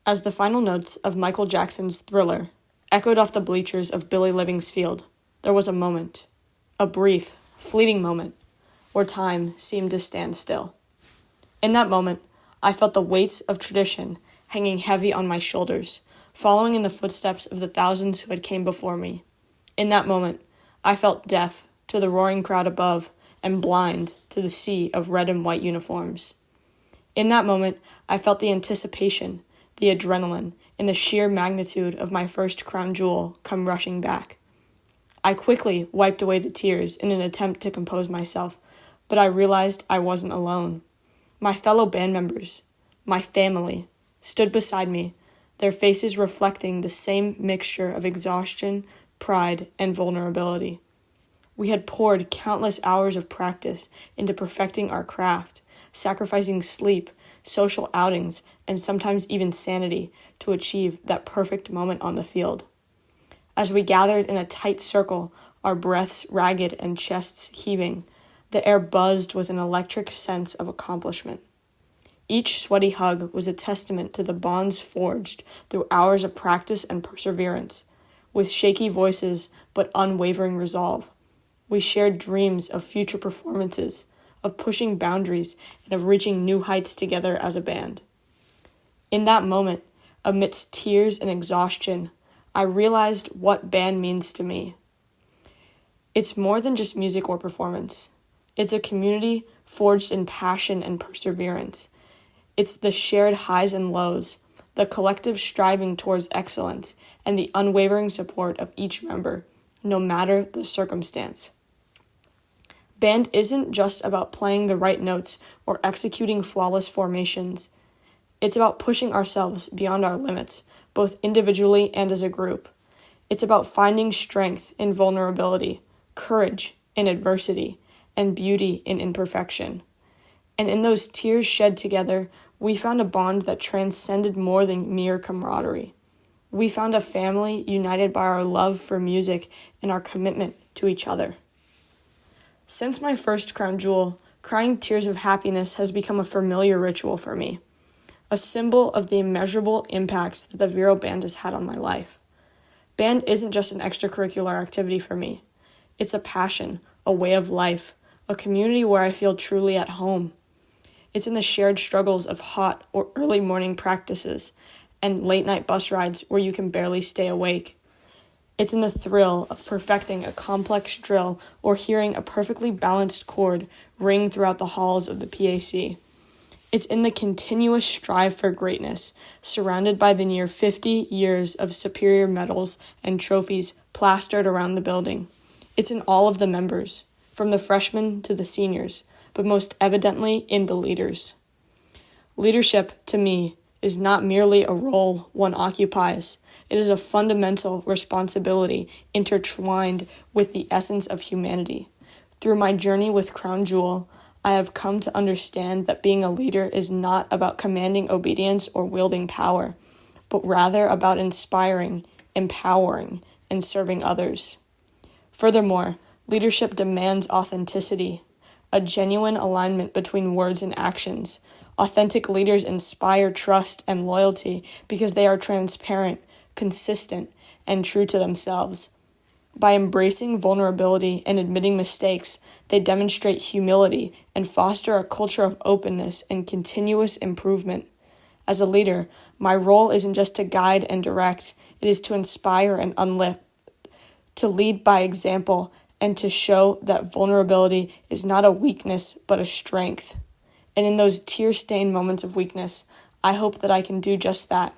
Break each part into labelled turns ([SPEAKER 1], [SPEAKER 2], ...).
[SPEAKER 1] as the final notes of Michael Jackson's Thriller echoed off the bleachers of Billy Living's field, there was a moment, a brief, fleeting moment, where time seemed to stand still. In that moment, I felt the weights of tradition hanging heavy on my shoulders, following in the footsteps of the thousands who had came before me. In that moment, I felt deaf to the roaring crowd above and blind to the sea of red and white uniforms. In that moment, I felt the anticipation, the adrenaline, and the sheer magnitude of my first crown jewel come rushing back. I quickly wiped away the tears in an attempt to compose myself, but I realized I wasn't alone. My fellow band members, my family, stood beside me, their faces reflecting the same mixture of exhaustion, pride, and vulnerability. We had poured countless hours of practice into perfecting our craft, sacrificing sleep, social outings, and sometimes even sanity to achieve that perfect moment on the field. As we gathered in a tight circle, our breaths ragged and chests heaving, the air buzzed with an electric sense of accomplishment. Each sweaty hug was a testament to the bonds forged through hours of practice and perseverance. With shaky voices but unwavering resolve, we shared dreams of future performances, of pushing boundaries, and of reaching new heights together as a band. In that moment, amidst tears and exhaustion, I realized what band means to me. It's more than just music or performance. It's a community forged in passion and perseverance. It's the shared highs and lows, the collective striving towards excellence, and the unwavering support of each member, no matter the circumstance. Band isn't just about playing the right notes or executing flawless formations. It's about pushing ourselves beyond our limits, both individually and as a group. It's about finding strength in vulnerability, courage in adversity, and beauty in imperfection. And in those tears shed together, we found a bond that transcended more than mere camaraderie. We found a family united by our love for music and our commitment to each other. Since my first crown jewel, crying tears of happiness has become a familiar ritual for me, a symbol of the immeasurable impact that the Vero Band has had on my life. Band isn't just an extracurricular activity for me. It's a passion, a way of life, a community where I feel truly at home. It's in the shared struggles of hot or early morning practices and late-night bus rides where you can barely stay awake. It's in the thrill of perfecting a complex drill or hearing a perfectly balanced chord ring throughout the halls of the PAC. It's in the continuous strive for greatness, surrounded by the near 50 years of superior medals and trophies plastered around the building. It's in all of the members, from the freshmen to the seniors, but most evidently in the leaders. Leadership, to me, is not merely a role one occupies. It is a fundamental responsibility intertwined with the essence of humanity. Through my journey with Crown Jewel, I have come to understand that being a leader is not about commanding obedience or wielding power, but rather about inspiring, empowering, and serving others. Furthermore, leadership demands authenticity, a genuine alignment between words and actions. Authentic leaders inspire trust and loyalty because they are transparent, consistent, and true to themselves. By embracing vulnerability and admitting mistakes, they demonstrate humility and foster a culture of openness and continuous improvement. As a leader, my role isn't just to guide and direct, it is to inspire and uplift, to lead by example, and to show that vulnerability is not a weakness but a strength. And in those tear-stained moments of weakness, I hope that I can do just that.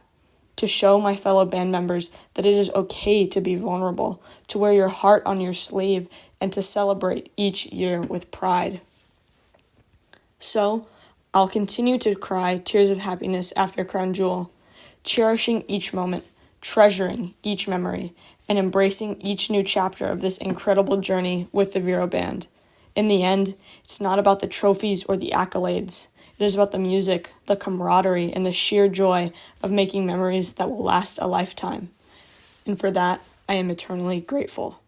[SPEAKER 1] To show my fellow band members that it is okay to be vulnerable, to wear your heart on your sleeve, and to celebrate each year with pride. So, I'll continue to cry tears of happiness after Crown Jewel, cherishing each moment, treasuring each memory, and embracing each new chapter of this incredible journey with the Vero Band. In the end, it's not about the trophies or the accolades. It is about the music, the camaraderie, and the sheer joy of making memories that will last a lifetime. And for that, I am eternally grateful.